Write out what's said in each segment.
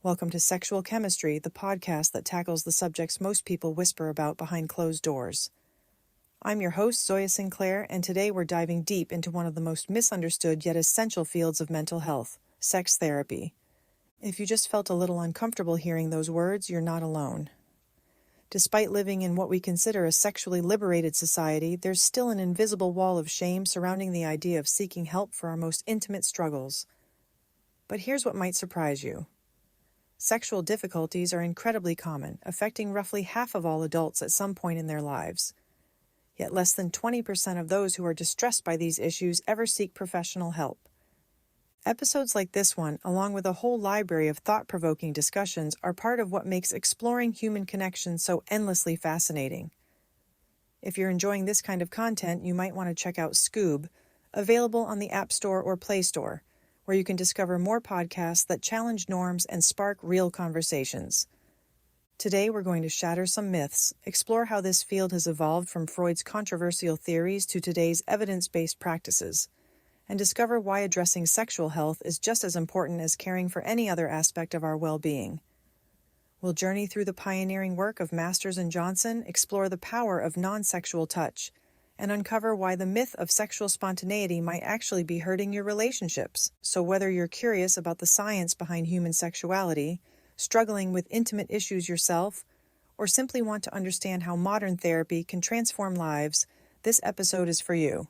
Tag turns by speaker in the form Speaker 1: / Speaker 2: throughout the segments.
Speaker 1: Welcome to Sexual Chemistry, the podcast that tackles the subjects most people whisper about behind closed doors. I'm your host, Zoya Sinclair, and today we're diving deep into one of the most misunderstood yet essential fields of mental health, sex therapy. If you just felt a little uncomfortable hearing those words, you're not alone. Despite living in what we consider a sexually liberated society, there's still an invisible wall of shame surrounding the idea of seeking help for our most intimate struggles. But here's what might surprise you. Sexual difficulties are incredibly common, affecting roughly half of all adults at some point in their lives. Yet less than 20% of those who are distressed by these issues ever seek professional help. Episodes like this one, along with a whole library of thought-provoking discussions, are part of what makes exploring human connection so endlessly fascinating. If you're enjoying this kind of content, you might want to check out Scoob, available on the App Store or Play Store, where you can discover more podcasts that challenge norms and spark real conversations. Today, we're going to shatter some myths, explore how this field has evolved from Freud's controversial theories to today's evidence-based practices, and discover why addressing sexual health is just as important as caring for any other aspect of our well-being. We'll journey through the pioneering work of Masters and Johnson, explore the power of non-sexual touch, and uncover why the myth of sexual spontaneity might actually be hurting your relationships. So whether you're curious about the science behind human sexuality, struggling with intimate issues yourself, or simply want to understand how modern therapy can transform lives, this episode is for you.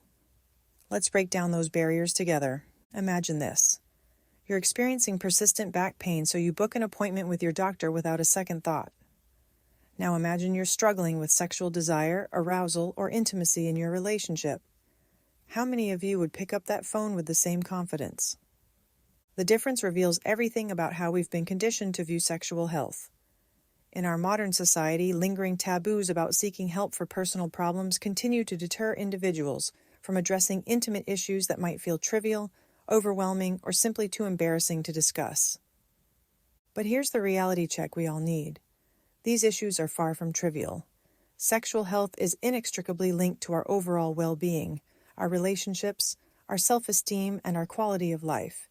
Speaker 1: Let's break down those barriers together. Imagine this. You're experiencing persistent back pain, so you book an appointment with your doctor without a second thought. Now imagine you're struggling with sexual desire, arousal, or intimacy in your relationship. How many of you would pick up that phone with the same confidence? The difference reveals everything about how we've been conditioned to view sexual health. In our modern society, lingering taboos about seeking help for personal problems continue to deter individuals from addressing intimate issues that might feel trivial, overwhelming, or simply too embarrassing to discuss. But here's the reality check we all need. These issues are far from trivial. Sexual health is inextricably linked to our overall well-being, our relationships, our self-esteem, and our quality of life.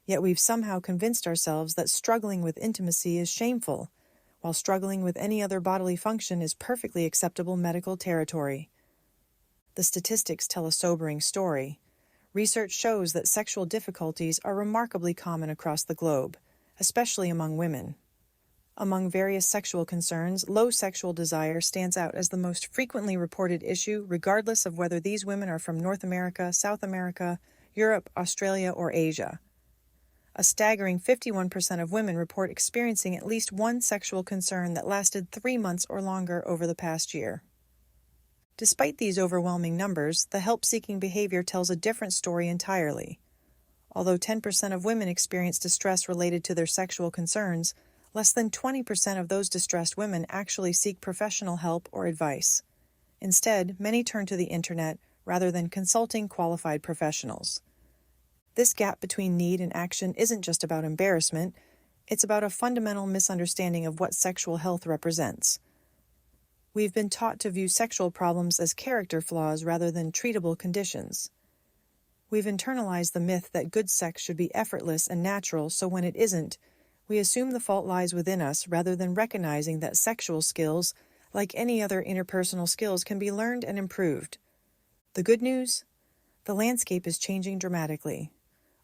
Speaker 1: Yet we've somehow convinced ourselves that struggling with intimacy is shameful, while struggling with any other bodily function is perfectly acceptable medical territory. The statistics tell a sobering story. Research shows that sexual difficulties are remarkably common across the globe, especially among women. Among various sexual concerns, low sexual desire stands out as the most frequently reported issue, regardless of whether these women are from North America, South America, Europe, Australia, or Asia. A staggering 51% of women report experiencing at least one sexual concern that lasted 3 months or longer over the past year. Despite these overwhelming numbers, the help-seeking behavior tells a different story entirely. Although 10% of women experience distress related to their sexual concerns, less than 20% of those distressed women actually seek professional help or advice. Instead, many turn to the internet rather than consulting qualified professionals. This gap between need and action isn't just about embarrassment, it's about a fundamental misunderstanding of what sexual health represents. We've been taught to view sexual problems as character flaws rather than treatable conditions. We've internalized the myth that good sex should be effortless and natural, so when it isn't, we assume the fault lies within us rather than recognizing that sexual skills, like any other interpersonal skills, can be learned and improved. The good news? The landscape is changing dramatically.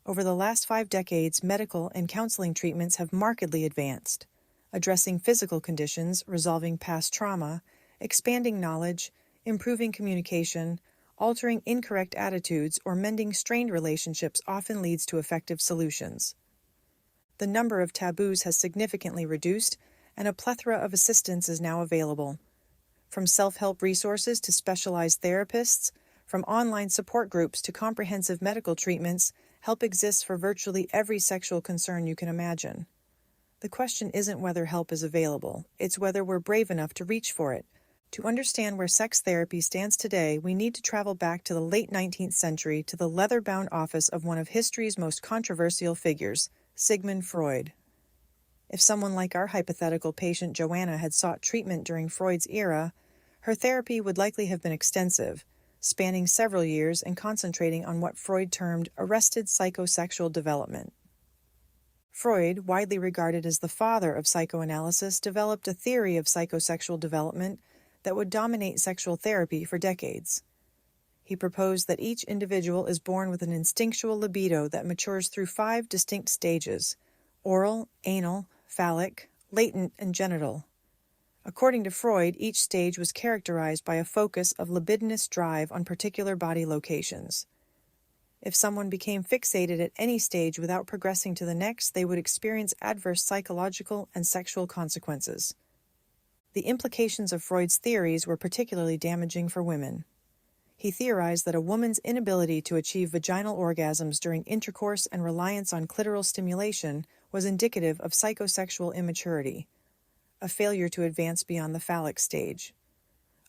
Speaker 1: Over the last 5 decades, medical and counseling treatments have markedly advanced, addressing physical conditions, resolving past trauma, expanding knowledge, improving communication, altering incorrect attitudes, or mending strained relationships often leads to effective solutions. The number of taboos has significantly reduced, and a plethora of assistance is now available. From self-help resources to specialized therapists, from online support groups to comprehensive medical treatments, help exists for virtually every sexual concern you can imagine. The question isn't whether help is available, it's whether we're brave enough to reach for it. To understand where sex therapy stands today, we need to travel back to the late 19th century to the leather-bound office of one of history's most controversial figures, Sigmund Freud. If someone like our hypothetical patient Joanna had sought treatment during Freud's era, her therapy would likely have been extensive, spanning several years and concentrating on what Freud termed arrested psychosexual development. Freud, widely regarded as the father of psychoanalysis, developed a theory of psychosexual development that would dominate sexual therapy for decades. He proposed that each individual is born with an instinctual libido that matures through 5 distinct stages: oral, anal, phallic, latent, and genital. According to Freud, each stage was characterized by a focus of libidinous drive on particular body locations. If someone became fixated at any stage without progressing to the next, they would experience adverse psychological and sexual consequences. The implications of Freud's theories were particularly damaging for women. He theorized that a woman's inability to achieve vaginal orgasms during intercourse and reliance on clitoral stimulation was indicative of psychosexual immaturity, a failure to advance beyond the phallic stage.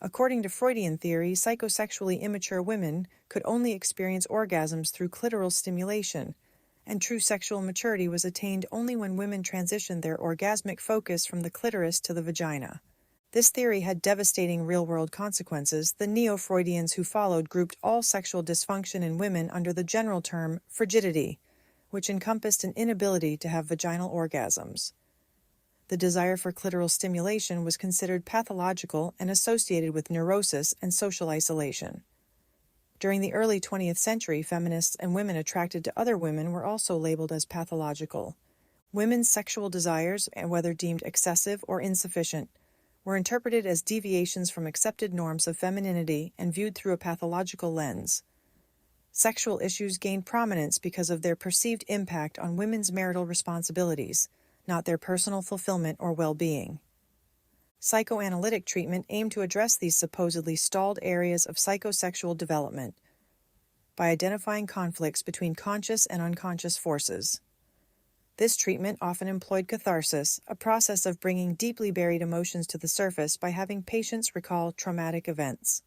Speaker 1: According to Freudian theory, psychosexually immature women could only experience orgasms through clitoral stimulation, and true sexual maturity was attained only when women transitioned their orgasmic focus from the clitoris to the vagina. This theory had devastating real-world consequences. The neo-Freudians who followed grouped all sexual dysfunction in women under the general term frigidity, which encompassed an inability to have vaginal orgasms. The desire for clitoral stimulation was considered pathological and associated with neurosis and social isolation. During the early 20th century, feminists and women attracted to other women were also labeled as pathological. Women's sexual desires, and whether deemed excessive or insufficient, were interpreted as deviations from accepted norms of femininity and viewed through a pathological lens. Sexual issues gained prominence because of their perceived impact on women's marital responsibilities, not their personal fulfillment or well-being. Psychoanalytic treatment aimed to address these supposedly stalled areas of psychosexual development by identifying conflicts between conscious and unconscious forces. This treatment often employed catharsis, a process of bringing deeply buried emotions to the surface by having patients recall traumatic events.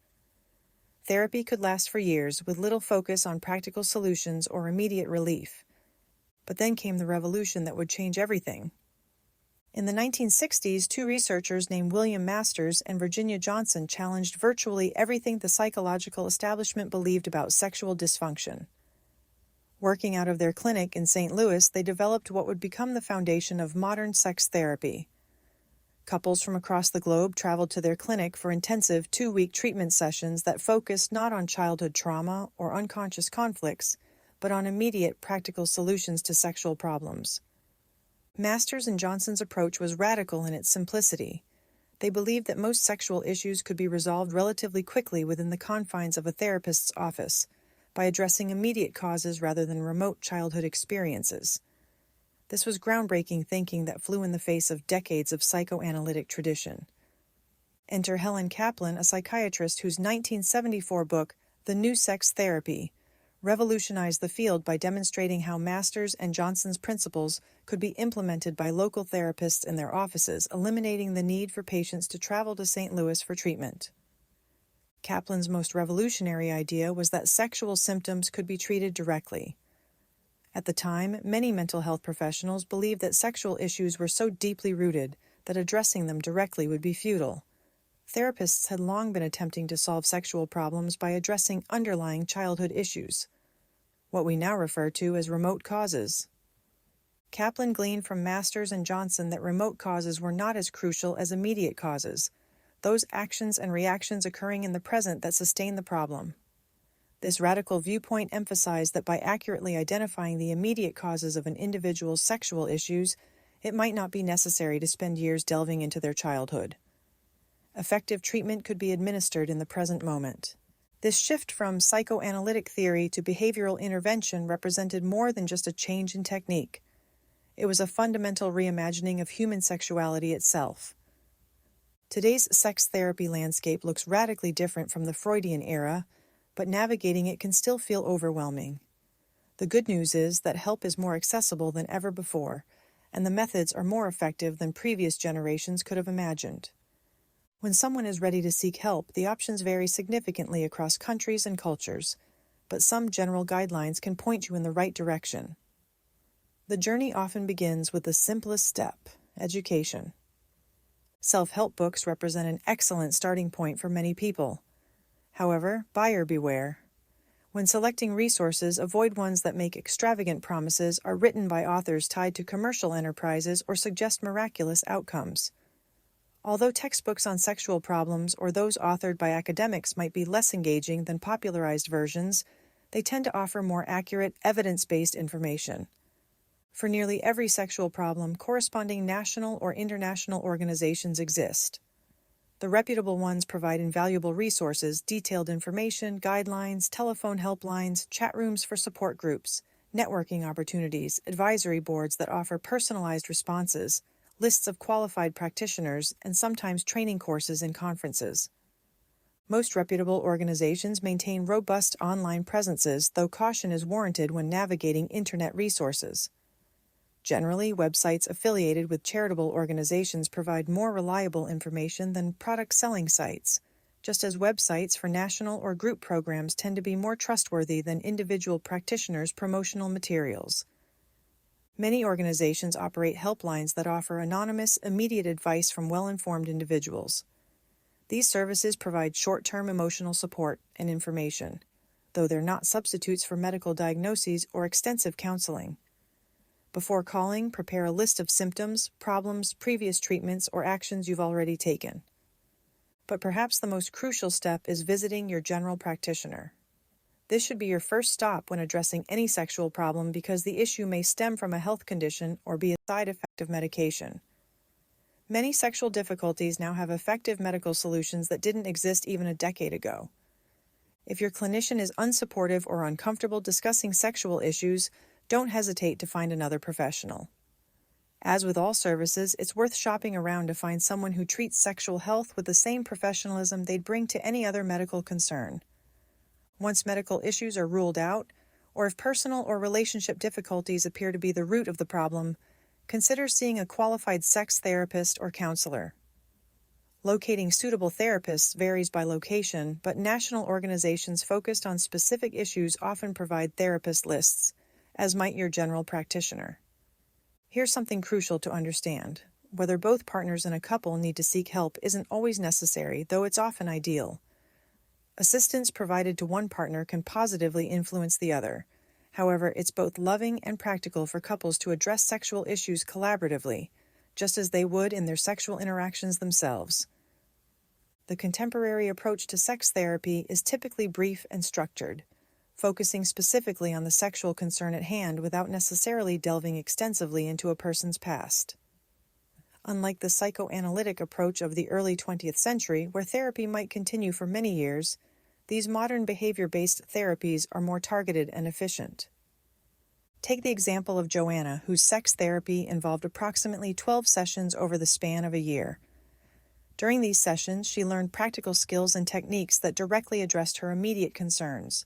Speaker 1: Therapy could last for years with little focus on practical solutions or immediate relief. But then came the revolution that would change everything. In the 1960s, 2 researchers named William Masters and Virginia Johnson challenged virtually everything the psychological establishment believed about sexual dysfunction. Working out of their clinic in St. Louis, they developed what would become the foundation of modern sex therapy. Couples from across the globe traveled to their clinic for intensive 2-week treatment sessions that focused not on childhood trauma or unconscious conflicts, but on immediate practical solutions to sexual problems. Masters and Johnson's approach was radical in its simplicity. They believed that most sexual issues could be resolved relatively quickly within the confines of a therapist's office, by addressing immediate causes rather than remote childhood experiences. This was groundbreaking thinking that flew in the face of decades of psychoanalytic tradition. Enter Helen Kaplan, a psychiatrist whose 1974 book, The New Sex Therapy, revolutionized the field by demonstrating how Masters and Johnson's principles could be implemented by local therapists in their offices, eliminating the need for patients to travel to St. Louis for treatment. Kaplan's most revolutionary idea was that sexual symptoms could be treated directly. At the time, many mental health professionals believed that sexual issues were so deeply rooted that addressing them directly would be futile. Therapists had long been attempting to solve sexual problems by addressing underlying childhood issues, what we now refer to as remote causes. Kaplan gleaned from Masters and Johnson that remote causes were not as crucial as immediate causes, those actions and reactions occurring in the present that sustain the problem. This radical viewpoint emphasized that by accurately identifying the immediate causes of an individual's sexual issues, it might not be necessary to spend years delving into their childhood. Effective treatment could be administered in the present moment. This shift from psychoanalytic theory to behavioral intervention represented more than just a change in technique. It was a fundamental reimagining of human sexuality itself. Today's sex therapy landscape looks radically different from the Freudian era, but navigating it can still feel overwhelming. The good news is that help is more accessible than ever before, and the methods are more effective than previous generations could have imagined. When someone is ready to seek help, the options vary significantly across countries and cultures, but some general guidelines can point you in the right direction. The journey often begins with the simplest step: education. Self-help books represent an excellent starting point for many people. However, buyer beware. When selecting resources, avoid ones that make extravagant promises, are written by authors tied to commercial enterprises, or suggest miraculous outcomes. Although textbooks on sexual problems or those authored by academics might be less engaging than popularized versions, they tend to offer more accurate, evidence-based information. For nearly every sexual problem, corresponding national or international organizations exist. The reputable ones provide invaluable resources, detailed information, guidelines, telephone helplines, chat rooms for support groups, networking opportunities, advisory boards that offer personalized responses, lists of qualified practitioners, and sometimes training courses and conferences. Most reputable organizations maintain robust online presences, though caution is warranted when navigating internet resources. Generally, websites affiliated with charitable organizations provide more reliable information than product-selling sites, just as websites for national or group programs tend to be more trustworthy than individual practitioners' promotional materials. Many organizations operate helplines that offer anonymous, immediate advice from well-informed individuals. These services provide short-term emotional support and information, though they're not substitutes for medical diagnoses or extensive counseling. Before calling, prepare a list of symptoms, problems, previous treatments, or actions you've already taken. But perhaps the most crucial step is visiting your general practitioner. This should be your first stop when addressing any sexual problem because the issue may stem from a health condition or be a side effect of medication. Many sexual difficulties now have effective medical solutions that didn't exist even a decade ago. If your clinician is unsupportive or uncomfortable discussing sexual issues, don't hesitate to find another professional. As with all services, it's worth shopping around to find someone who treats sexual health with the same professionalism they'd bring to any other medical concern. Once medical issues are ruled out, or if personal or relationship difficulties appear to be the root of the problem, consider seeing a qualified sex therapist or counselor. Locating suitable therapists varies by location, but national organizations focused on specific issues often provide therapist lists, as might your general practitioner. Here's something crucial to understand. Whether both partners in a couple need to seek help isn't always necessary, though it's often ideal. Assistance provided to one partner can positively influence the other. However, it's both loving and practical for couples to address sexual issues collaboratively, just as they would in their sexual interactions themselves. The contemporary approach to sex therapy is typically brief and structured, focusing specifically on the sexual concern at hand without necessarily delving extensively into a person's past. Unlike the psychoanalytic approach of the early 20th century, where therapy might continue for many years, these modern behavior-based therapies are more targeted and efficient. Take the example of Joanna, whose sex therapy involved approximately 12 sessions over the span of a year. During these sessions, she learned practical skills and techniques that directly addressed her immediate concerns.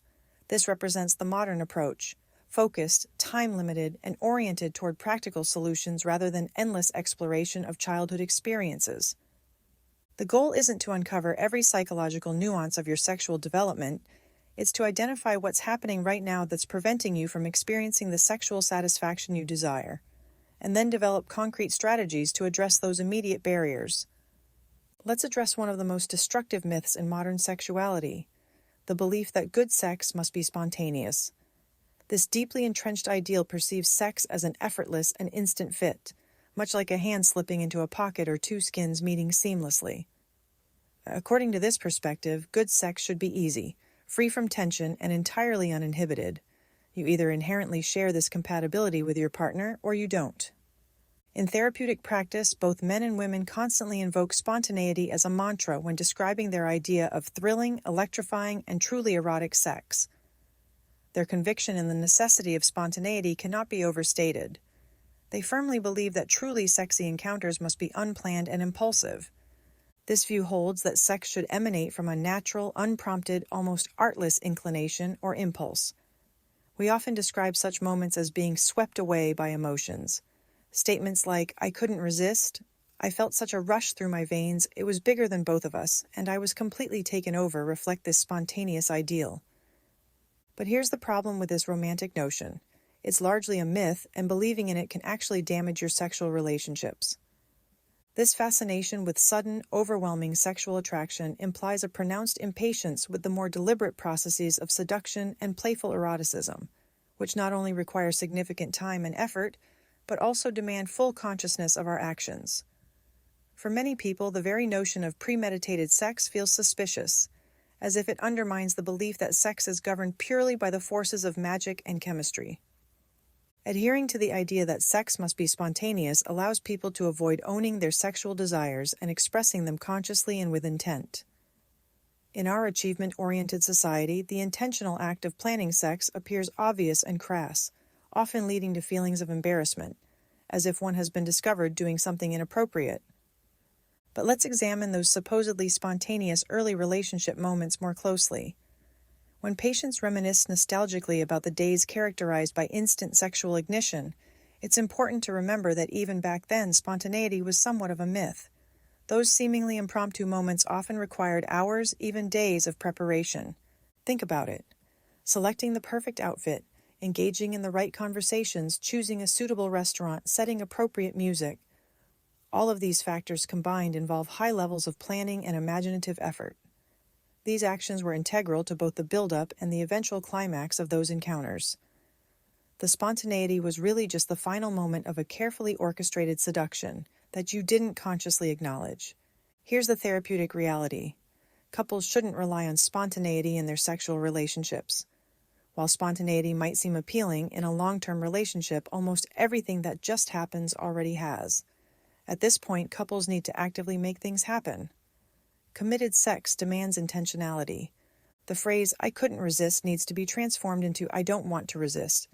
Speaker 1: This represents the modern approach, focused, time-limited, and oriented toward practical solutions rather than endless exploration of childhood experiences. The goal isn't to uncover every psychological nuance of your sexual development. It's to identify what's happening right now that's preventing you from experiencing the sexual satisfaction you desire, and then develop concrete strategies to address those immediate barriers. Let's address one of the most destructive myths in modern sexuality: the belief that good sex must be spontaneous. This deeply entrenched ideal perceives sex as an effortless and instant fit, much like a hand slipping into a pocket or two skins meeting seamlessly. According to this perspective, good sex should be easy, free from tension, and entirely uninhibited. You either inherently share this compatibility with your partner or you don't. In therapeutic practice, both men and women constantly invoke spontaneity as a mantra when describing their idea of thrilling, electrifying, and truly erotic sex. Their conviction in the necessity of spontaneity cannot be overstated. They firmly believe that truly sexy encounters must be unplanned and impulsive. This view holds that sex should emanate from a natural, unprompted, almost artless inclination or impulse. We often describe such moments as being swept away by emotions. Statements like, "I couldn't resist," "I felt such a rush through my veins, it was bigger than both of us, and I was completely taken over," reflect this spontaneous ideal. But here's the problem with this romantic notion. It's largely a myth, and believing in it can actually damage your sexual relationships. This fascination with sudden, overwhelming sexual attraction implies a pronounced impatience with the more deliberate processes of seduction and playful eroticism, which not only require significant time and effort, but also demand full consciousness of our actions. For many people, the very notion of premeditated sex feels suspicious, as if it undermines the belief that sex is governed purely by the forces of magic and chemistry. Adhering to the idea that sex must be spontaneous allows people to avoid owning their sexual desires and expressing them consciously and with intent. In our achievement-oriented society, the intentional act of planning sex appears obvious and crass, often leading to feelings of embarrassment, as if one has been discovered doing something inappropriate. But let's examine those supposedly spontaneous early relationship moments more closely. When patients reminisce nostalgically about the days characterized by instant sexual ignition, it's important to remember that even back then, spontaneity was somewhat of a myth. Those seemingly impromptu moments often required hours, even days of preparation. Think about it. Selecting the perfect outfit, engaging in the right conversations, choosing a suitable restaurant, setting appropriate music. All of these factors combined involve high levels of planning and imaginative effort. These actions were integral to both the build-up and the eventual climax of those encounters. The spontaneity was really just the final moment of a carefully orchestrated seduction that you didn't consciously acknowledge. Here's the therapeutic reality. Couples shouldn't rely on spontaneity in their sexual relationships. While spontaneity might seem appealing, in a long-term relationship, almost everything that just happens already has. At this point, couples need to actively make things happen. Committed sex demands intentionality. The phrase, "I couldn't resist," needs to be transformed into, "I don't want to resist."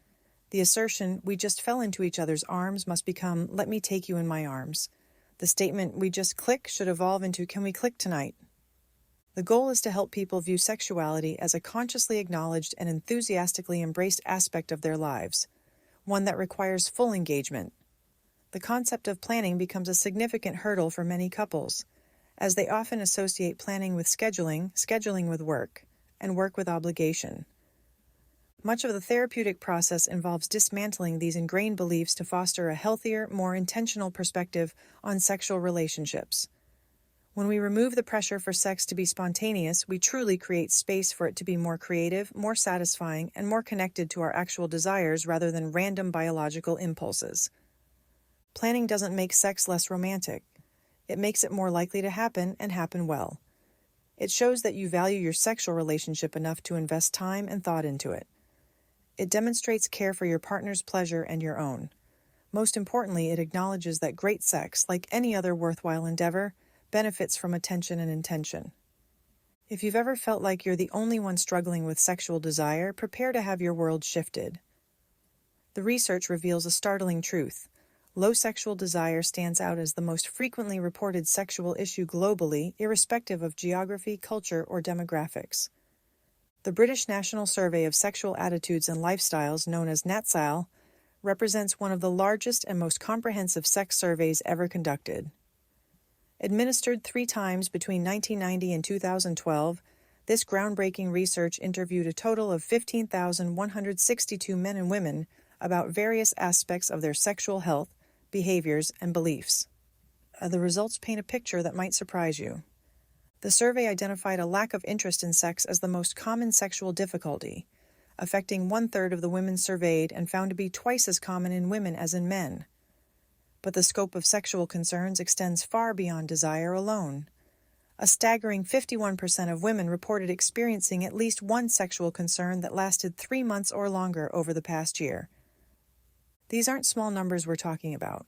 Speaker 1: The assertion, "we just fell into each other's arms," must become, "let me take you in my arms." The statement, "we just click," should evolve into, "can we click tonight?" The goal is to help people view sexuality as a consciously acknowledged and enthusiastically embraced aspect of their lives, one that requires full engagement. The concept of planning becomes a significant hurdle for many couples, as they often associate planning with scheduling, scheduling with work, and work with obligation. Much of the therapeutic process involves dismantling these ingrained beliefs to foster a healthier, more intentional perspective on sexual relationships. When we remove the pressure for sex to be spontaneous, we truly create space for it to be more creative, more satisfying, and more connected to our actual desires rather than random biological impulses. Planning doesn't make sex less romantic. It makes it more likely to happen and happen well. It shows that you value your sexual relationship enough to invest time and thought into it. It demonstrates care for your partner's pleasure and your own. Most importantly, it acknowledges that great sex, like any other worthwhile endeavor, benefits from attention and intention. If you've ever felt like you're the only one struggling with sexual desire, prepare to have your world shifted. The research reveals a startling truth. Low sexual desire stands out as the most frequently reported sexual issue globally, irrespective of geography, culture, or demographics. The British National Survey of Sexual Attitudes and Lifestyles, known as NATSAL, represents one of the largest and most comprehensive sex surveys ever conducted. Administered 3 times between 1990 and 2012, this groundbreaking research interviewed a total of 15,162 men and women about various aspects of their sexual health, behaviors, and beliefs. The results paint a picture that might surprise you. The survey identified a lack of interest in sex as the most common sexual difficulty, affecting 1/3 of the women surveyed and found to be twice as common in women as in men. But the scope of sexual concerns extends far beyond desire alone. A staggering 51% of women reported experiencing at least one sexual concern that lasted 3 months or longer over the past year. These aren't small numbers we're talking about.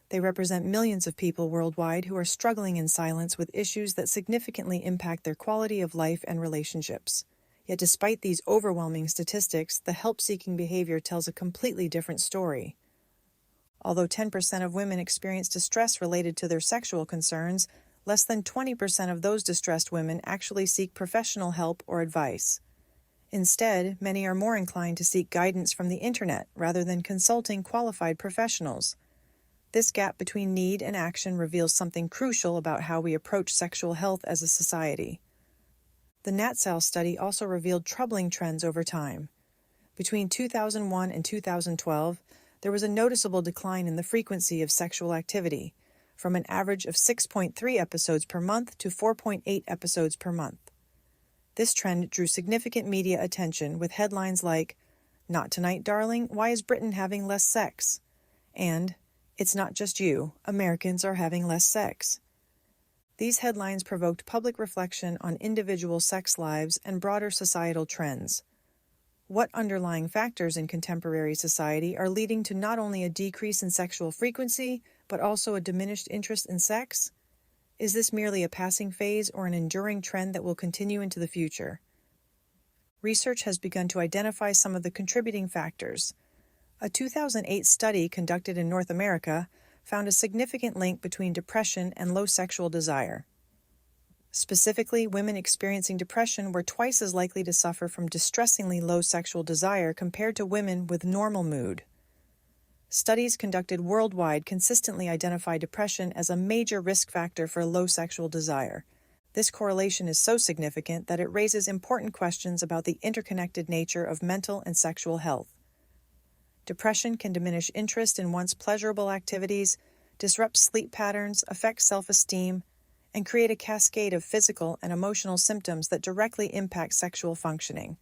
Speaker 1: They represent millions of people worldwide who are struggling in silence with issues that significantly impact their quality of life and relationships. Yet despite these overwhelming statistics, the help-seeking behavior tells a completely different story. Although 10% of women experience distress related to their sexual concerns, less than 20% of those distressed women actually seek professional help or advice. Instead, many are more inclined to seek guidance from the internet rather than consulting qualified professionals. This gap between need and action reveals something crucial about how we approach sexual health as a society. The NATSAL study also revealed troubling trends over time. Between 2001 and 2012, there was a noticeable decline in the frequency of sexual activity, from an average of 6.3 episodes per month to 4.8 episodes per month. This trend drew significant media attention with headlines like, "Not tonight, darling, why is Britain having less sex?" and "It's not just you, Americans are having less sex." These headlines provoked public reflection on individual sex lives and broader societal trends. What underlying factors in contemporary society are leading to not only a decrease in sexual frequency, but also a diminished interest in sex? Is this merely a passing phase or an enduring trend that will continue into the future? Research has begun to identify some of the contributing factors. A 2008 study conducted in North America found a significant link between depression and low sexual desire. Specifically, women experiencing depression were twice as likely to suffer from distressingly low sexual desire compared to women with normal mood. Studies conducted worldwide consistently identify depression as a major risk factor for low sexual desire. This correlation is so significant that it raises important questions about the interconnected nature of mental and sexual health. Depression can diminish interest in once pleasurable activities, disrupt sleep patterns, affect self-esteem, and create a cascade of physical and emotional symptoms that directly impact sexual functioning.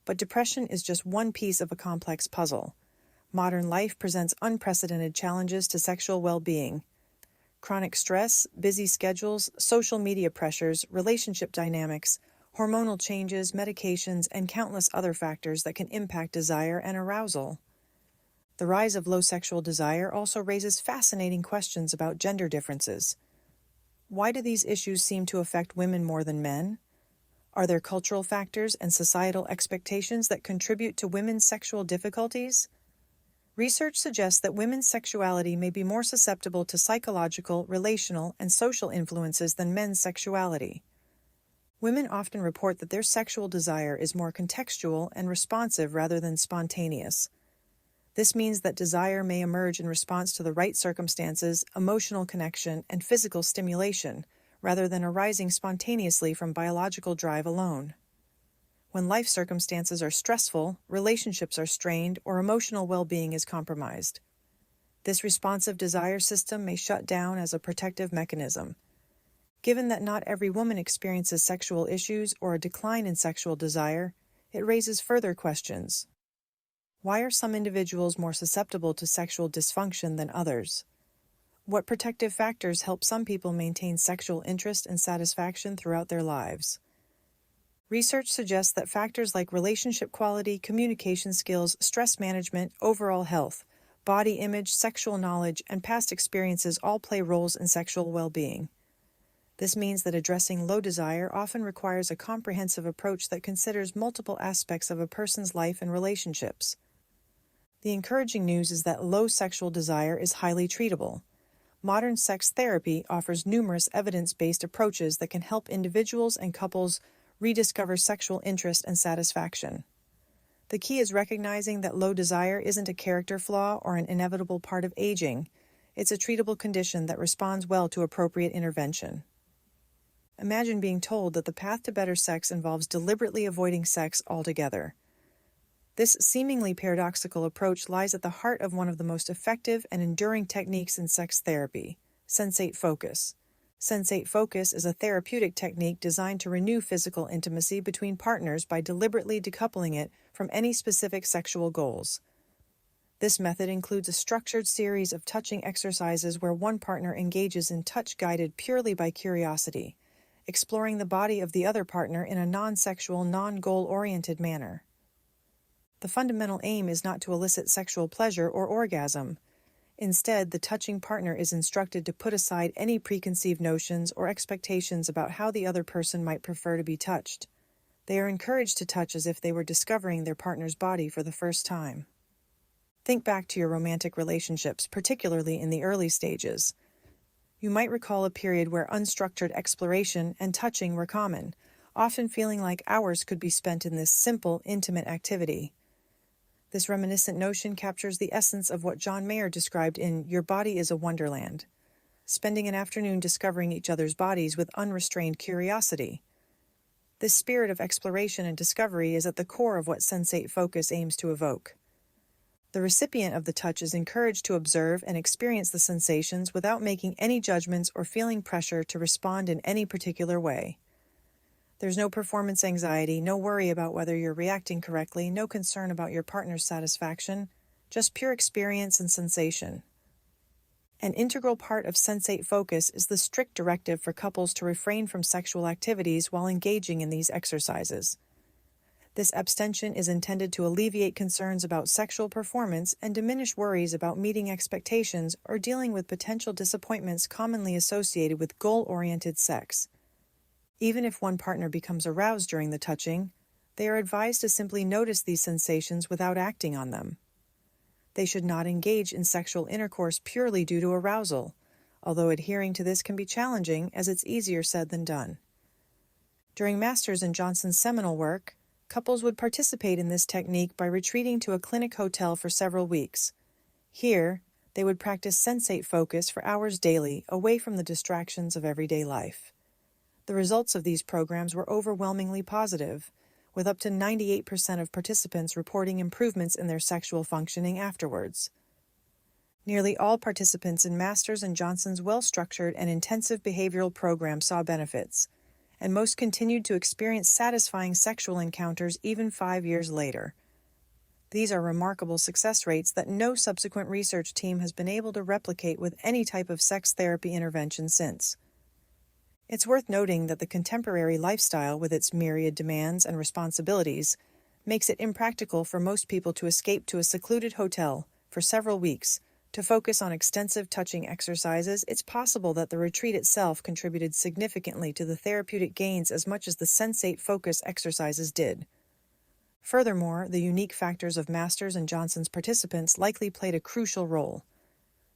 Speaker 1: But depression is just one piece of a complex puzzle. Modern life presents unprecedented challenges to sexual well-being. Chronic stress, busy schedules, social media pressures, relationship dynamics, hormonal changes, medications, and countless other factors that can impact desire and arousal. The rise of low sexual desire also raises fascinating questions about gender differences. Why do these issues seem to affect women more than men? Are there cultural factors and societal expectations that contribute to women's sexual difficulties? Research suggests that women's sexuality may be more susceptible to psychological, relational, and social influences than men's sexuality. Women often report that their sexual desire is more contextual and responsive rather than spontaneous. This means that desire may emerge in response to the right circumstances, emotional connection, and physical stimulation, rather than arising spontaneously from biological drive alone. When life circumstances are stressful, relationships are strained, or emotional well-being is compromised. This responsive desire system may shut down as a protective mechanism. Given that not every woman experiences sexual issues or a decline in sexual desire, it raises further questions. Why are some individuals more susceptible to sexual dysfunction than others? What protective factors help some people maintain sexual interest and satisfaction throughout their lives? Research suggests that factors like relationship quality, communication skills, stress management, overall health, body image, sexual knowledge, and past experiences all play roles in sexual well-being. This means that addressing low desire often requires a comprehensive approach that considers multiple aspects of a person's life and relationships. The encouraging news is that low sexual desire is highly treatable. Modern sex therapy offers numerous evidence-based approaches that can help individuals and couples rediscover sexual interest and satisfaction. The key is recognizing that low desire isn't a character flaw or an inevitable part of aging. It's a treatable condition that responds well to appropriate intervention. Imagine being told that the path to better sex involves deliberately avoiding sex altogether. This seemingly paradoxical approach lies at the heart of one of the most effective and enduring techniques in sex therapy, sensate focus. Sensate focus is a therapeutic technique designed to renew physical intimacy between partners by deliberately decoupling it from any specific sexual goals. This method includes a structured series of touching exercises where one partner engages in touch guided purely by curiosity, exploring the body of the other partner in a non-sexual, non-goal-oriented manner. The fundamental aim is not to elicit sexual pleasure or orgasm. Instead, the touching partner is instructed to put aside any preconceived notions or expectations about how the other person might prefer to be touched. They are encouraged to touch as if they were discovering their partner's body for the first time. Think back to your romantic relationships, particularly in the early stages. You might recall a period where unstructured exploration and touching were common, often feeling like hours could be spent in this simple, intimate activity. This reminiscent notion captures the essence of what John Mayer described in Your Body is a Wonderland, spending an afternoon discovering each other's bodies with unrestrained curiosity. This spirit of exploration and discovery is at the core of what sensate focus aims to evoke. The recipient of the touch is encouraged to observe and experience the sensations without making any judgments or feeling pressure to respond in any particular way. There's no performance anxiety, no worry about whether you're reacting correctly, no concern about your partner's satisfaction, just pure experience and sensation. An integral part of sensate focus is the strict directive for couples to refrain from sexual activities while engaging in these exercises. This abstention is intended to alleviate concerns about sexual performance and diminish worries about meeting expectations or dealing with potential disappointments commonly associated with goal-oriented sex. Even if one partner becomes aroused during the touching, they are advised to simply notice these sensations without acting on them. They should not engage in sexual intercourse purely due to arousal, although adhering to this can be challenging as it's easier said than done. During Masters and Johnson's seminal work, couples would participate in this technique by retreating to a clinic hotel for several weeks. Here, they would practice sensate focus for hours daily, away from the distractions of everyday life. The results of these programs were overwhelmingly positive, with up to 98% of participants reporting improvements in their sexual functioning afterwards. Nearly all participants in Masters and Johnson's well-structured and intensive behavioral program saw benefits, and most continued to experience satisfying sexual encounters even 5 years later. These are remarkable success rates that no subsequent research team has been able to replicate with any type of sex therapy intervention since. It's worth noting that the contemporary lifestyle, with its myriad demands and responsibilities, makes it impractical for most people to escape to a secluded hotel for several weeks to focus on extensive touching exercises. It's possible that the retreat itself contributed significantly to the therapeutic gains as much as the sensate focus exercises did. Furthermore, the unique factors of Masters and Johnson's participants likely played a crucial role.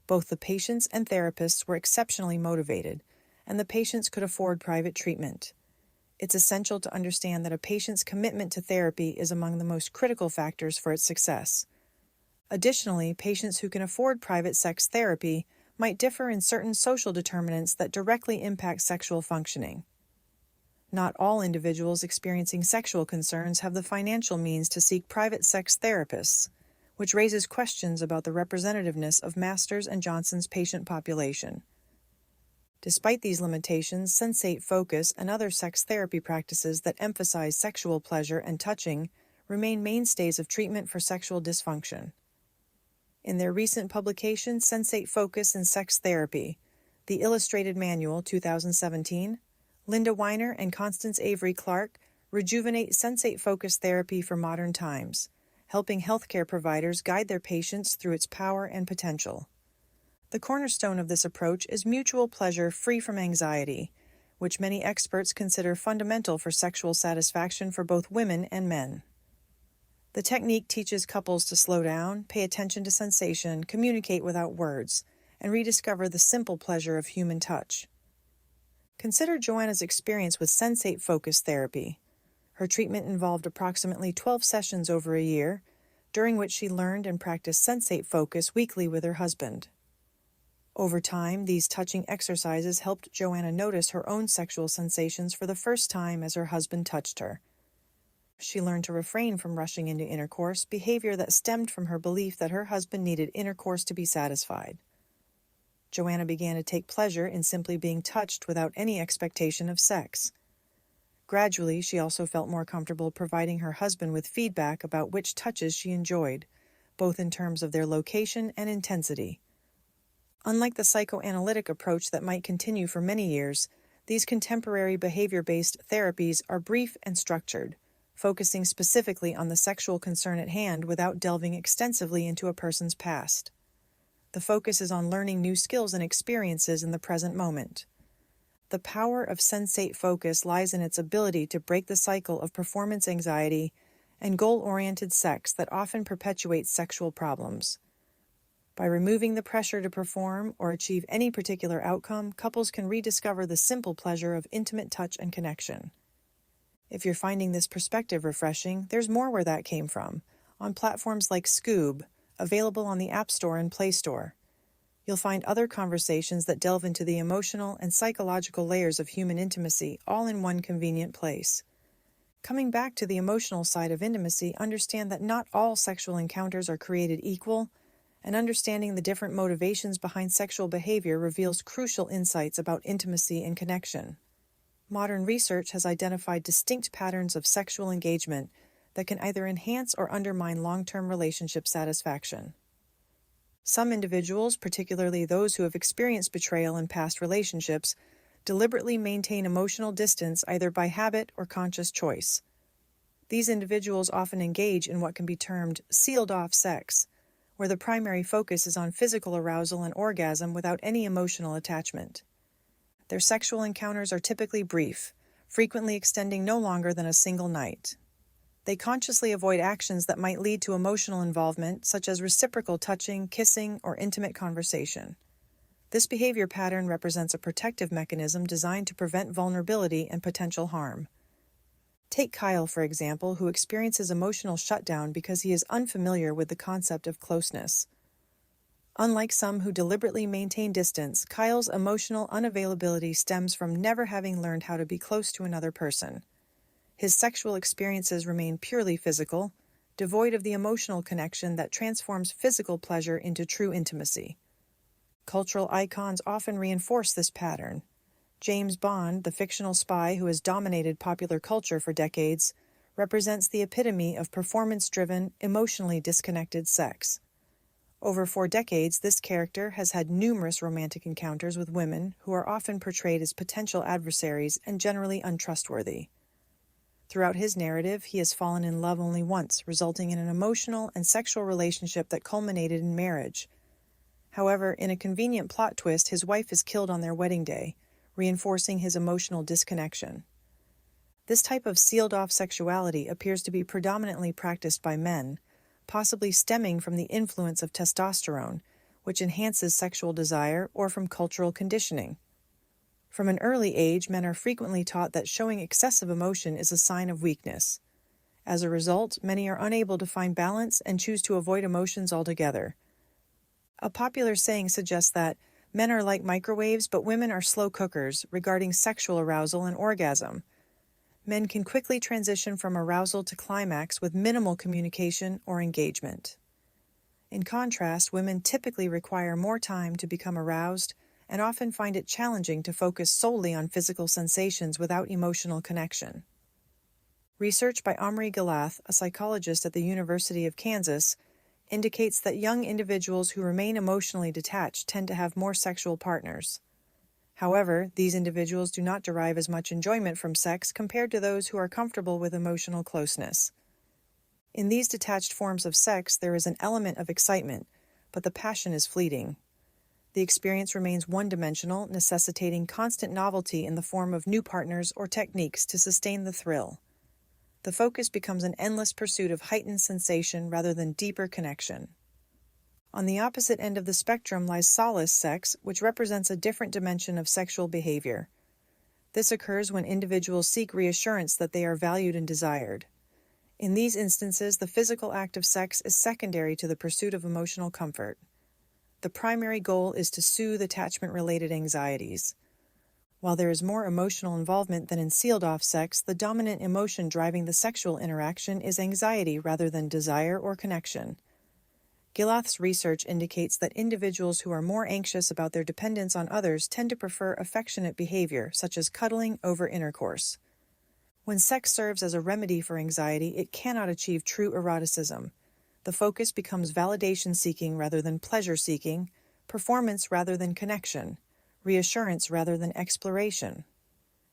Speaker 1: Both the patients and therapists were exceptionally motivated, and the patients could afford private treatment. It's essential to understand that a patient's commitment to therapy is among the most critical factors for its success. Additionally, patients who can afford private sex therapy might differ in certain social determinants that directly impact sexual functioning. Not all individuals experiencing sexual concerns have the financial means to seek private sex therapists, which raises questions about the representativeness of Masters and Johnson's patient population. Despite these limitations, sensate focus and other sex therapy practices that emphasize sexual pleasure and touching remain mainstays of treatment for sexual dysfunction. In their recent publication, Sensate Focus in Sex Therapy, The Illustrated Manual, 2017, Linda Weiner and Constance Avery Clark rejuvenate sensate focus therapy for modern times, helping healthcare providers guide their patients through its power and potential. The cornerstone of this approach is mutual pleasure free from anxiety, which many experts consider fundamental for sexual satisfaction for both women and men. The technique teaches couples to slow down, pay attention to sensation, communicate without words, and rediscover the simple pleasure of human touch. Consider Joanna's experience with sensate focus therapy. Her treatment involved approximately 12 sessions over a year, during which she learned and practiced sensate focus weekly with her husband. Over time, these touching exercises helped Joanna notice her own sexual sensations for the first time as her husband touched her. She learned to refrain from rushing into intercourse, behavior that stemmed from her belief that her husband needed intercourse to be satisfied. Joanna began to take pleasure in simply being touched without any expectation of sex. Gradually, she also felt more comfortable providing her husband with feedback about which touches she enjoyed, both in terms of their location and intensity. Unlike the psychoanalytic approach that might continue for many years, these contemporary behavior-based therapies are brief and structured, focusing specifically on the sexual concern at hand without delving extensively into a person's past. The focus is on learning new skills and experiences in the present moment. The power of sensate focus lies in its ability to break the cycle of performance anxiety and goal-oriented sex that often perpetuates sexual problems. By removing the pressure to perform or achieve any particular outcome, couples can rediscover the simple pleasure of intimate touch and connection. If you're finding this perspective refreshing, there's more where that came from, on platforms like Scoob, available on the App Store and Play Store. You'll find other conversations that delve into the emotional and psychological layers of human intimacy, all in one convenient place. Coming back to the emotional side of intimacy, understand that not all sexual encounters are created equal, and understanding the different motivations behind sexual behavior reveals crucial insights about intimacy and connection. Modern research has identified distinct patterns of sexual engagement that can either enhance or undermine long-term relationship satisfaction. Some individuals, particularly those who have experienced betrayal in past relationships, deliberately maintain emotional distance either by habit or conscious choice. These individuals often engage in what can be termed sealed-off sex, where the primary focus is on physical arousal and orgasm without any emotional attachment. Their sexual encounters are typically brief, frequently extending no longer than a single night. They consciously avoid actions that might lead to emotional involvement, such as reciprocal touching, kissing, or intimate conversation. This behavior pattern represents a protective mechanism designed to prevent vulnerability and potential harm. Take Kyle, for example, who experiences emotional shutdown because he is unfamiliar with the concept of closeness. Unlike some who deliberately maintain distance, Kyle's emotional unavailability stems from never having learned how to be close to another person. His sexual experiences remain purely physical, devoid of the emotional connection that transforms physical pleasure into true intimacy. Cultural icons often reinforce this pattern. James Bond, the fictional spy who has dominated popular culture for decades, represents the epitome of performance-driven, emotionally disconnected sex. Over 4 decades, this character has had numerous romantic encounters with women who are often portrayed as potential adversaries and generally untrustworthy. Throughout his narrative, he has fallen in love only once, resulting in an emotional and sexual relationship that culminated in marriage. However, in a convenient plot twist, his wife is killed on their wedding day, reinforcing his emotional disconnection. This type of sealed-off sexuality appears to be predominantly practiced by men, possibly stemming from the influence of testosterone, which enhances sexual desire, or from cultural conditioning. From an early age, men are frequently taught that showing excessive emotion is a sign of weakness. As a result, many are unable to find balance and choose to avoid emotions altogether. A popular saying suggests that men are like microwaves, but women are slow cookers regarding sexual arousal and orgasm. Men can quickly transition from arousal to climax with minimal communication or engagement. In contrast, women typically require more time to become aroused and often find it challenging to focus solely on physical sensations without emotional connection. Research by Omri Galath, a psychologist at the University of Kansas, indicates that young individuals who remain emotionally detached tend to have more sexual partners. However, these individuals do not derive as much enjoyment from sex compared to those who are comfortable with emotional closeness. In these detached forms of sex, there is an element of excitement, but the passion is fleeting. The experience remains one-dimensional, necessitating constant novelty in the form of new partners or techniques to sustain the thrill. The focus becomes an endless pursuit of heightened sensation rather than deeper connection. On the opposite end of the spectrum lies solace sex, which represents a different dimension of sexual behavior. This occurs when individuals seek reassurance that they are valued and desired. In these instances, the physical act of sex is secondary to the pursuit of emotional comfort. The primary goal is to soothe attachment-related anxieties. While there is more emotional involvement than in sealed-off sex, the dominant emotion driving the sexual interaction is anxiety rather than desire or connection. Galath's research indicates that individuals who are more anxious about their dependence on others tend to prefer affectionate behavior, such as cuddling over intercourse. When sex serves as a remedy for anxiety, it cannot achieve true eroticism. The focus becomes validation-seeking rather than pleasure-seeking, performance rather than connection, reassurance rather than exploration.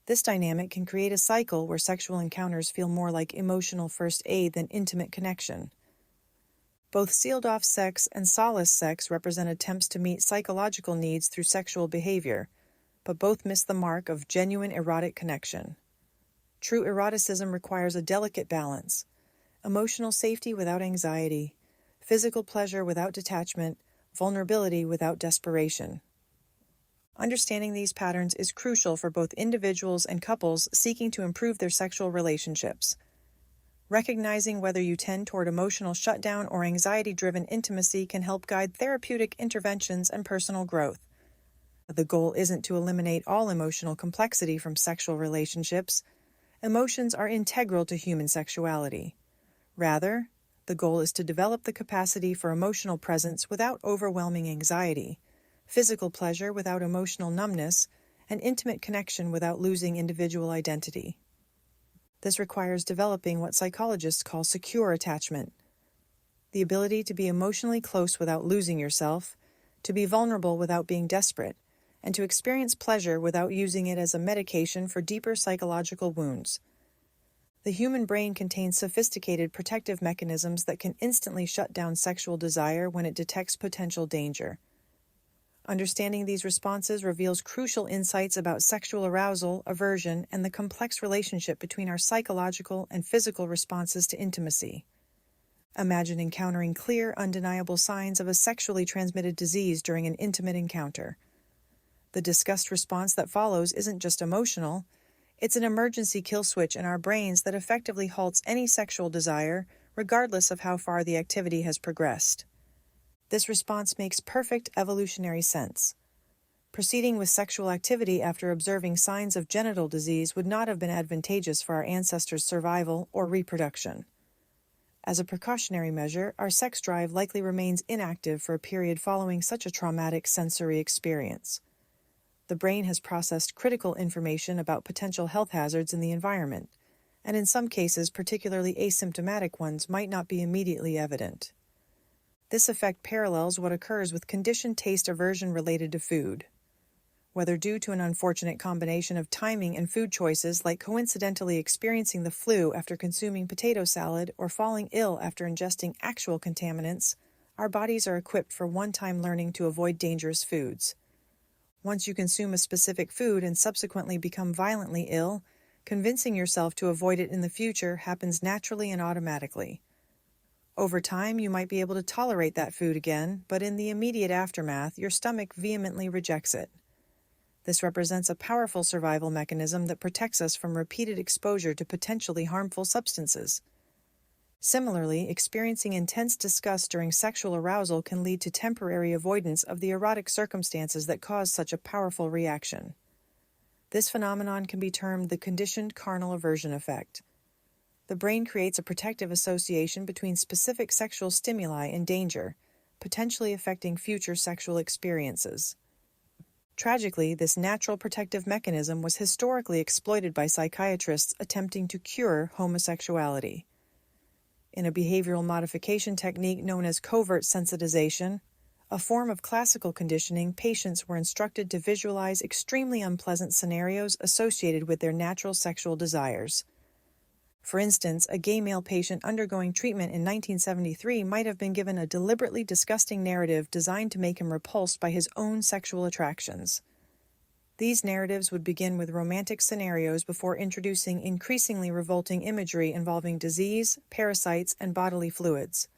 Speaker 1: This dynamic can create a cycle where sexual encounters feel more like emotional first aid than intimate connection. Both sealed-off sex and solace sex represent attempts to meet psychological needs through sexual behavior, but both miss the mark of genuine erotic connection. True eroticism requires a delicate balance: emotional safety without anxiety, physical pleasure without detachment, vulnerability without desperation. Understanding these patterns is crucial for both individuals and couples seeking to improve their sexual relationships. Recognizing whether you tend toward emotional shutdown or anxiety-driven intimacy can help guide therapeutic interventions and personal growth. The goal isn't to eliminate all emotional complexity from sexual relationships. emotions are integral to human sexuality. Rather, the goal is to develop the capacity for emotional presence without overwhelming anxiety, physical pleasure without emotional numbness, and intimate connection without losing individual identity. This requires developing what psychologists call secure attachment, the ability to be emotionally close without losing yourself, to be vulnerable without being desperate, and to experience pleasure without using it as a medication for deeper psychological wounds. The human brain contains sophisticated protective mechanisms that can instantly shut down sexual desire when it detects potential danger. Understanding these responses reveals crucial insights about sexual arousal, aversion, and the complex relationship between our psychological and physical responses to intimacy. Imagine encountering clear, undeniable signs of a sexually transmitted disease during an intimate encounter. The disgust response that follows isn't just emotional, it's an emergency kill switch in our brains that effectively halts any sexual desire, regardless of how far the activity has progressed. This response makes perfect evolutionary sense. Proceeding with sexual activity after observing signs of genital disease would not have been advantageous for our ancestors' survival or reproduction. As a precautionary measure, our sex drive likely remains inactive for a period following such a traumatic sensory experience. The brain has processed critical information about potential health hazards in the environment, and in some cases, particularly asymptomatic ones, might not be immediately evident. This effect parallels what occurs with conditioned taste aversion related to food. Whether due to an unfortunate combination of timing and food choices like coincidentally experiencing the flu after consuming potato salad or falling ill after ingesting actual contaminants, our bodies are equipped for one-time learning to avoid dangerous foods. Once you consume a specific food and subsequently become violently ill, convincing yourself to avoid it in the future happens naturally and automatically. Over time, you might be able to tolerate that food again, but in the immediate aftermath, your stomach vehemently rejects it. This represents a powerful survival mechanism that protects us from repeated exposure to potentially harmful substances. Similarly, experiencing intense disgust during sexual arousal can lead to temporary avoidance of the erotic circumstances that cause such a powerful reaction. This phenomenon can be termed the conditioned carnal aversion effect. The brain creates a protective association between specific sexual stimuli and danger, potentially affecting future sexual experiences. Tragically, this natural protective mechanism was historically exploited by psychiatrists attempting to cure homosexuality. In a behavioral modification technique known as covert sensitization, a form of classical conditioning, patients were instructed to visualize extremely unpleasant scenarios associated with their natural sexual desires. For instance, a gay male patient undergoing treatment in 1973 might have been given a deliberately disgusting narrative designed to make him repulsed by his own sexual attractions. These narratives would begin with romantic scenarios before introducing increasingly revolting imagery involving disease, parasites, and bodily fluids.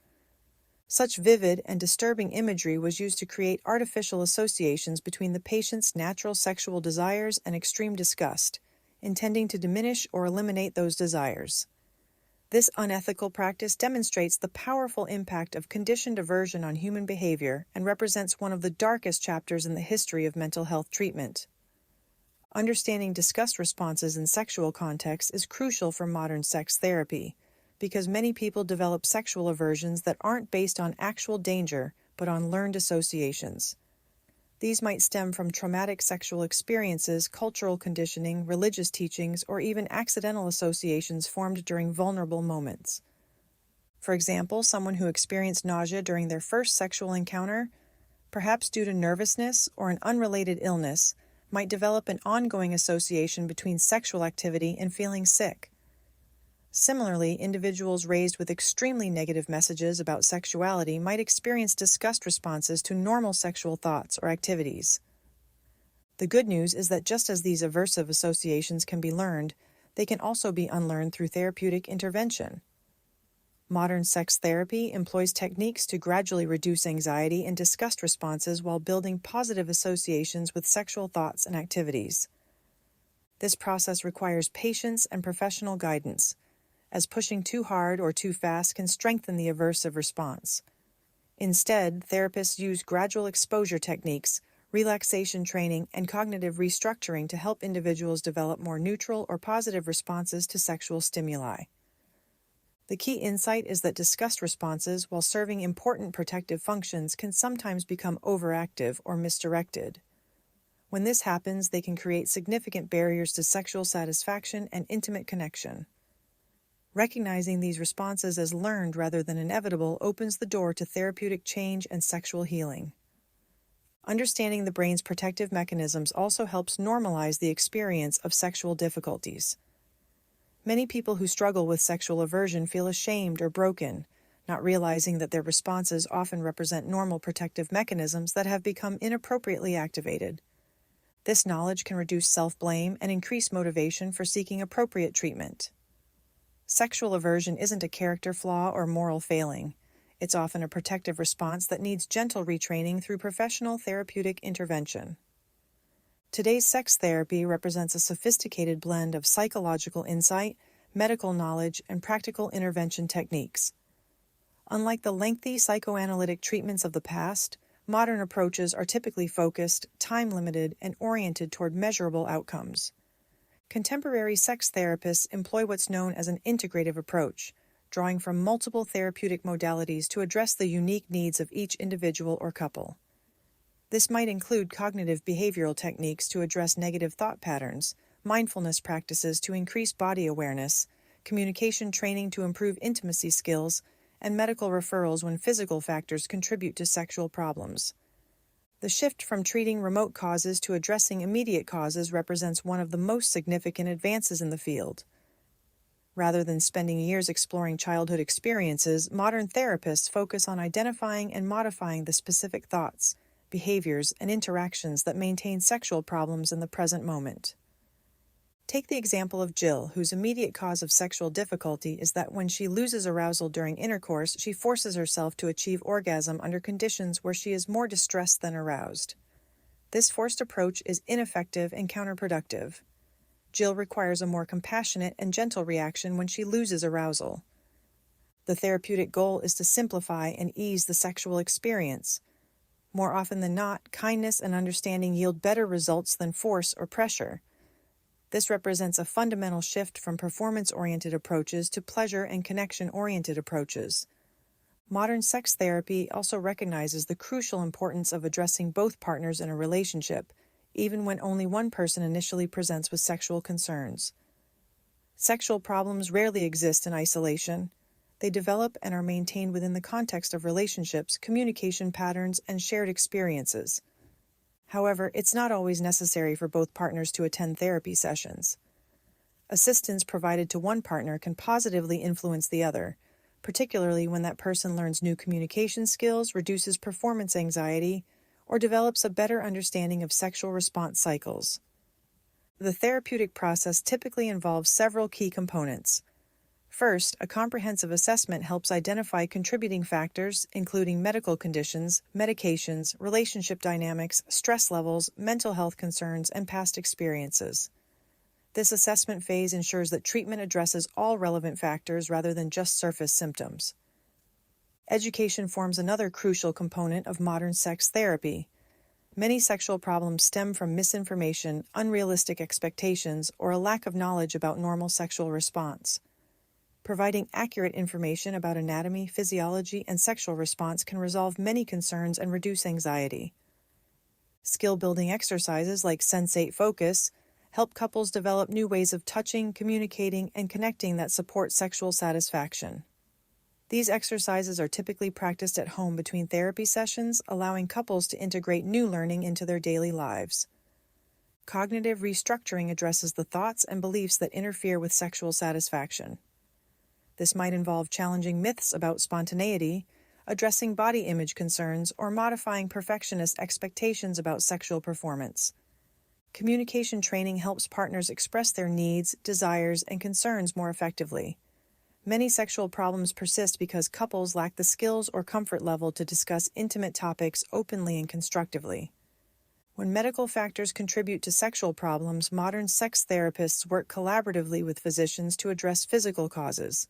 Speaker 1: Such vivid and disturbing imagery was used to create artificial associations between the patient's natural sexual desires and extreme disgust, intending to diminish or eliminate those desires. This unethical practice demonstrates the powerful impact of conditioned aversion on human behavior and represents one of the darkest chapters in the history of mental health treatment. Understanding disgust responses in sexual contexts is crucial for modern sex therapy, because many people develop sexual aversions that aren't based on actual danger, but on learned associations. These might stem from traumatic sexual experiences, cultural conditioning, religious teachings, or even accidental associations formed during vulnerable moments. For example, someone who experienced nausea during their first sexual encounter, perhaps due to nervousness or an unrelated illness, might develop an ongoing association between sexual activity and feeling sick. Similarly, individuals raised with extremely negative messages about sexuality might experience disgust responses to normal sexual thoughts or activities. The good news is that just as these aversive associations can be learned, they can also be unlearned through therapeutic intervention. Modern sex therapy employs techniques to gradually reduce anxiety and disgust responses while building positive associations with sexual thoughts and activities. This process requires patience and professional guidance, as pushing too hard or too fast can strengthen the aversive response. Instead, therapists use gradual exposure techniques, relaxation training, and cognitive restructuring to help individuals develop more neutral or positive responses to sexual stimuli. The key insight is that disgust responses, while serving important protective functions, can sometimes become overactive or misdirected. When this happens, they can create significant barriers to sexual satisfaction and intimate connection. Recognizing these responses as learned rather than inevitable opens the door to therapeutic change and sexual healing. Understanding the brain's protective mechanisms also helps normalize the experience of sexual difficulties. Many people who struggle with sexual aversion feel ashamed or broken, not realizing that their responses often represent normal protective mechanisms that have become inappropriately activated. This knowledge can reduce self-blame and increase motivation for seeking appropriate treatment. Sexual aversion isn't a character flaw or moral failing. It's often a protective response that needs gentle retraining through professional therapeutic intervention. Today's sex therapy represents a sophisticated blend of psychological insight, medical knowledge, and practical intervention techniques. Unlike the lengthy psychoanalytic treatments of the past, modern approaches are typically focused, time-limited, and oriented toward measurable outcomes. Contemporary sex therapists employ what's known as an integrative approach, drawing from multiple therapeutic modalities to address the unique needs of each individual or couple. This might include cognitive behavioral techniques to address negative thought patterns, mindfulness practices to increase body awareness, communication training to improve intimacy skills, and medical referrals when physical factors contribute to sexual problems. The shift from treating remote causes to addressing immediate causes represents one of the most significant advances in the field. Rather than spending years exploring childhood experiences, modern therapists focus on identifying and modifying the specific thoughts, behaviors, and interactions that maintain sexual problems in the present moment. Take the example of Jill, whose immediate cause of sexual difficulty is that when she loses arousal during intercourse, she forces herself to achieve orgasm under conditions where she is more distressed than aroused. This forced approach is ineffective and counterproductive. Jill requires a more compassionate and gentle reaction when she loses arousal. The therapeutic goal is to simplify and ease the sexual experience. More often than not, kindness and understanding yield better results than force or pressure. This represents a fundamental shift from performance-oriented approaches to pleasure and connection-oriented approaches. Modern sex therapy also recognizes the crucial importance of addressing both partners in a relationship, even when only one person initially presents with sexual concerns. Sexual problems rarely exist in isolation. They develop and are maintained within the context of relationships, communication patterns, and shared experiences. However, it's not always necessary for both partners to attend therapy sessions. Assistance provided to one partner can positively influence the other, particularly when that person learns new communication skills, reduces performance anxiety, or develops a better understanding of sexual response cycles. The therapeutic process typically involves several key components. First, a comprehensive assessment helps identify contributing factors, including medical conditions, medications, relationship dynamics, stress levels, mental health concerns, and past experiences. This assessment phase ensures that treatment addresses all relevant factors rather than just surface symptoms. Education forms another crucial component of modern sex therapy. Many sexual problems stem from misinformation, unrealistic expectations, or a lack of knowledge about normal sexual response. Providing accurate information about anatomy, physiology, and sexual response can resolve many concerns and reduce anxiety. Skill-building exercises like Sensate Focus help couples develop new ways of touching, communicating, and connecting that support sexual satisfaction. These exercises are typically practiced at home between therapy sessions, allowing couples to integrate new learning into their daily lives. Cognitive restructuring addresses the thoughts and beliefs that interfere with sexual satisfaction. This might involve challenging myths about spontaneity, addressing body image concerns, or modifying perfectionist expectations about sexual performance. Communication training helps partners express their needs, desires, and concerns more effectively. Many sexual problems persist because couples lack the skills or comfort level to discuss intimate topics openly and constructively. When medical factors contribute to sexual problems, modern sex therapists work collaboratively with physicians to address physical causes.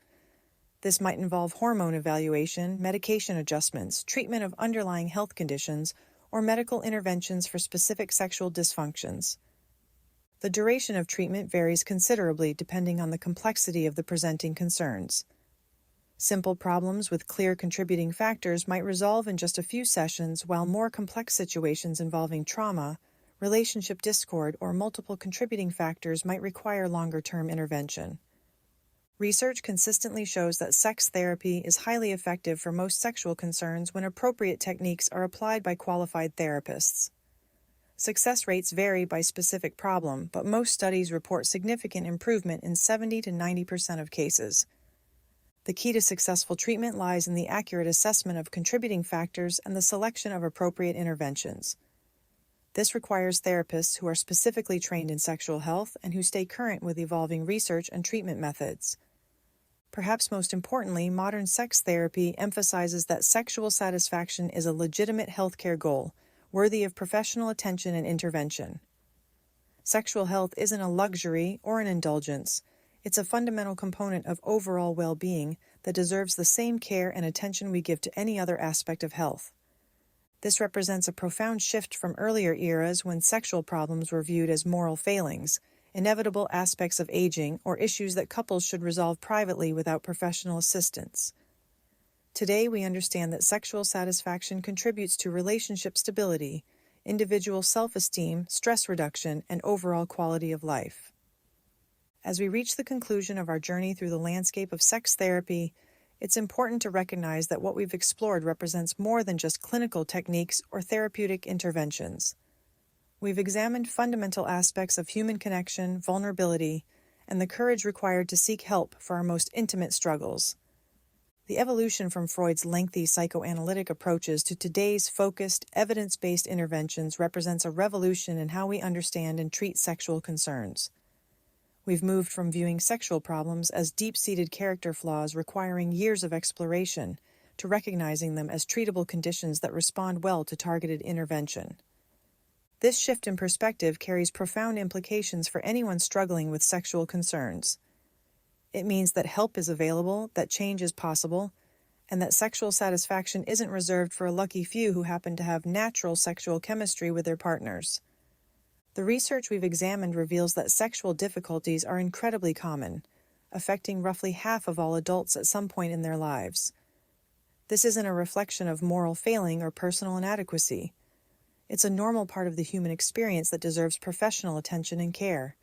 Speaker 1: This might involve hormone evaluation, medication adjustments, treatment of underlying health conditions, or medical interventions for specific sexual dysfunctions. The duration of treatment varies considerably depending on the complexity of the presenting concerns. Simple problems with clear contributing factors might resolve in just a few sessions, while more complex situations involving trauma, relationship discord, or multiple contributing factors might require longer-term intervention. Research consistently shows that sex therapy is highly effective for most sexual concerns when appropriate techniques are applied by qualified therapists. Success rates vary by specific problem, but most studies report significant improvement in 70 to 90% of cases. The key to successful treatment lies in the accurate assessment of contributing factors and the selection of appropriate interventions. This requires therapists who are specifically trained in sexual health and who stay current with evolving research and treatment methods. Perhaps most importantly, modern sex therapy emphasizes that sexual satisfaction is a legitimate healthcare goal, worthy of professional attention and intervention. Sexual health isn't a luxury or an indulgence. It's a fundamental component of overall well-being that deserves the same care and attention we give to any other aspect of health. This represents a profound shift from earlier eras when sexual problems were viewed as moral failings, inevitable aspects of aging, or issues that couples should resolve privately without professional assistance. Today, we understand that sexual satisfaction contributes to relationship stability, individual self-esteem, stress reduction, and overall quality of life. As we reach the conclusion of our journey through the landscape of sex therapy, it's important to recognize that what we've explored represents more than just clinical techniques or therapeutic interventions. We've examined fundamental aspects of human connection, vulnerability, and the courage required to seek help for our most intimate struggles. The evolution from Freud's lengthy psychoanalytic approaches to today's focused, evidence-based interventions represents a revolution in how we understand and treat sexual concerns. We've moved from viewing sexual problems as deep-seated character flaws requiring years of exploration to recognizing them as treatable conditions that respond well to targeted intervention. This shift in perspective carries profound implications for anyone struggling with sexual concerns. It means that help is available, that change is possible, and that sexual satisfaction isn't reserved for a lucky few who happen to have natural sexual chemistry with their partners. The research we've examined reveals that sexual difficulties are incredibly common, affecting roughly half of all adults at some point in their lives. This isn't a reflection of moral failing or personal inadequacy. It's a normal part of the human experience that deserves professional attention and care.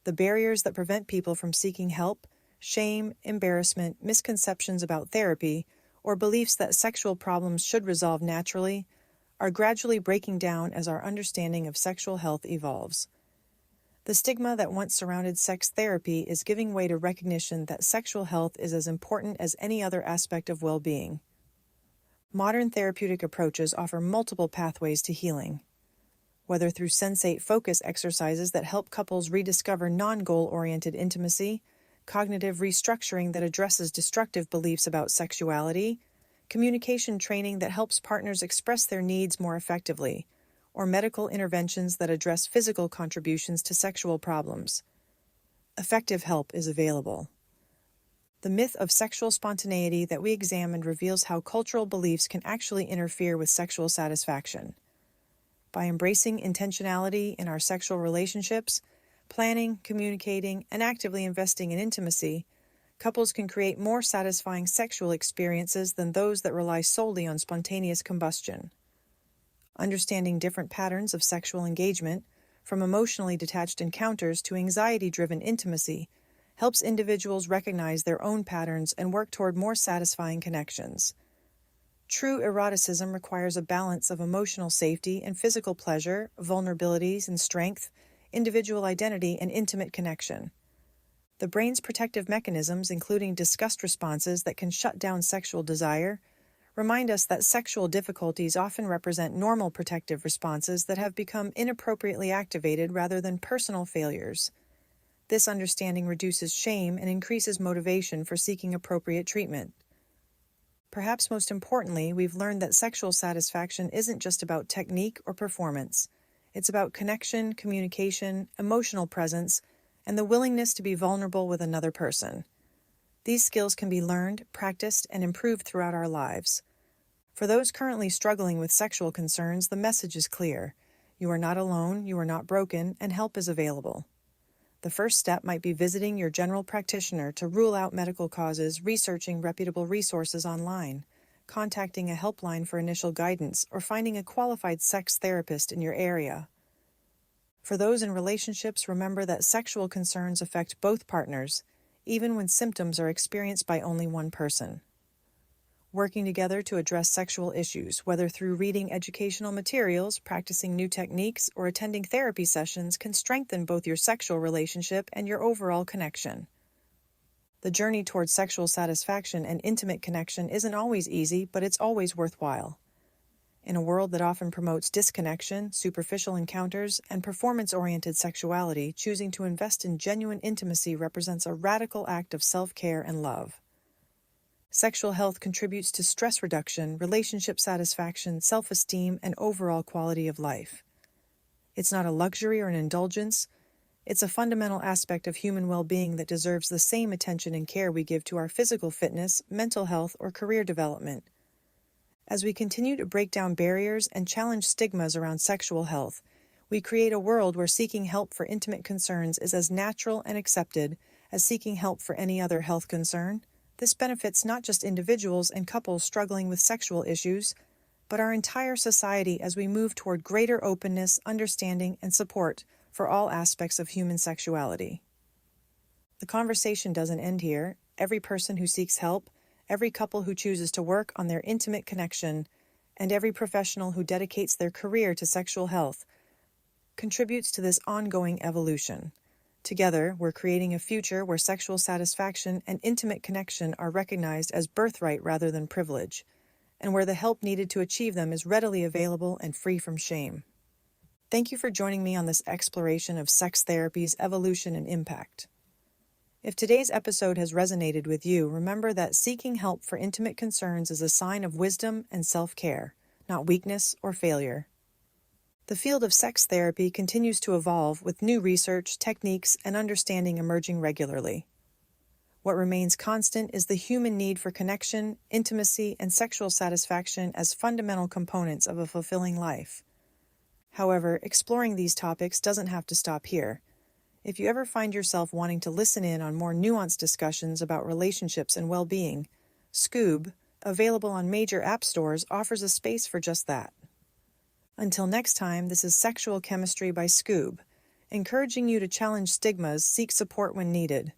Speaker 1: The barriers that prevent people from seeking help, shame, embarrassment, misconceptions about therapy, or beliefs that sexual problems should resolve naturally, are gradually breaking down as our understanding of sexual health evolves. The stigma that once surrounded sex therapy is giving way to recognition that sexual health is as important as any other aspect of well-being. Modern therapeutic approaches offer multiple pathways to healing. Whether through sensate focus exercises that help couples rediscover non-goal-oriented intimacy, cognitive restructuring that addresses destructive beliefs about sexuality, communication training that helps partners express their needs more effectively, or medical interventions that address physical contributions to sexual problems. Effective help is available. The myth of sexual spontaneity that we examined reveals how cultural beliefs can actually interfere with sexual satisfaction. By embracing intentionality in our sexual relationships, planning, communicating, and actively investing in intimacy, couples can create more satisfying sexual experiences than those that rely solely on spontaneous combustion. Understanding different patterns of sexual engagement, from emotionally detached encounters to anxiety-driven intimacy, helps individuals recognize their own patterns and work toward more satisfying connections. True eroticism requires a balance of emotional safety and physical pleasure, vulnerabilities and strength, individual identity, and intimate connection. The brain's protective mechanisms, including disgust responses that can shut down sexual desire, remind us that sexual difficulties often represent normal protective responses that have become inappropriately activated rather than personal failures. This understanding reduces shame and increases motivation for seeking appropriate treatment. Perhaps most importantly, we've learned that sexual satisfaction isn't just about technique or performance. It's about connection, communication, emotional presence, and the willingness to be vulnerable with another person. These skills can be learned, practiced, and improved throughout our lives. For those currently struggling with sexual concerns, the message is clear. You are not alone, you are not broken, and help is available. The first step might be visiting your general practitioner to rule out medical causes, researching reputable resources online, contacting a helpline for initial guidance, or finding a qualified sex therapist in your area. For those in relationships, remember that sexual concerns affect both partners, even when symptoms are experienced by only one person. Working together to address sexual issues, whether through reading educational materials, practicing new techniques, or attending therapy sessions, can strengthen both your sexual relationship and your overall connection. The journey towards sexual satisfaction and intimate connection isn't always easy, but it's always worthwhile. In a world that often promotes disconnection, superficial encounters, and performance-oriented sexuality, choosing to invest in genuine intimacy represents a radical act of self-care and love. Sexual health contributes to stress reduction, relationship satisfaction, self-esteem, and overall quality of life. It's not a luxury or an indulgence. It's a fundamental aspect of human well-being that deserves the same attention and care we give to our physical fitness, mental health, or career development. As we continue to break down barriers and challenge stigmas around sexual health, we create a world where seeking help for intimate concerns is as natural and accepted as seeking help for any other health concern. This benefits not just individuals and couples struggling with sexual issues, but our entire society as we move toward greater openness, understanding, and support for all aspects of human sexuality. The conversation doesn't end here. Every person who seeks help, every couple who chooses to work on their intimate connection, and every professional who dedicates their career to sexual health contributes to this ongoing evolution. Together, we're creating a future where sexual satisfaction and intimate connection are recognized as birthright rather than privilege, and where the help needed to achieve them is readily available and free from shame. Thank you for joining me on this exploration of sex therapy's evolution and impact. If today's episode has resonated with you, remember that seeking help for intimate concerns is a sign of wisdom and self-care, not weakness or failure. The field of sex therapy continues to evolve with new research, techniques, and understanding emerging regularly. What remains constant is the human need for connection, intimacy, and sexual satisfaction as fundamental components of a fulfilling life. However, exploring these topics doesn't have to stop here. If you ever find yourself wanting to listen in on more nuanced discussions about relationships and well-being, Scoob, available on major app stores, offers a space for just that. Until next time, this is Sexual Chemistry by Scoob, encouraging you to challenge stigmas, seek support when needed,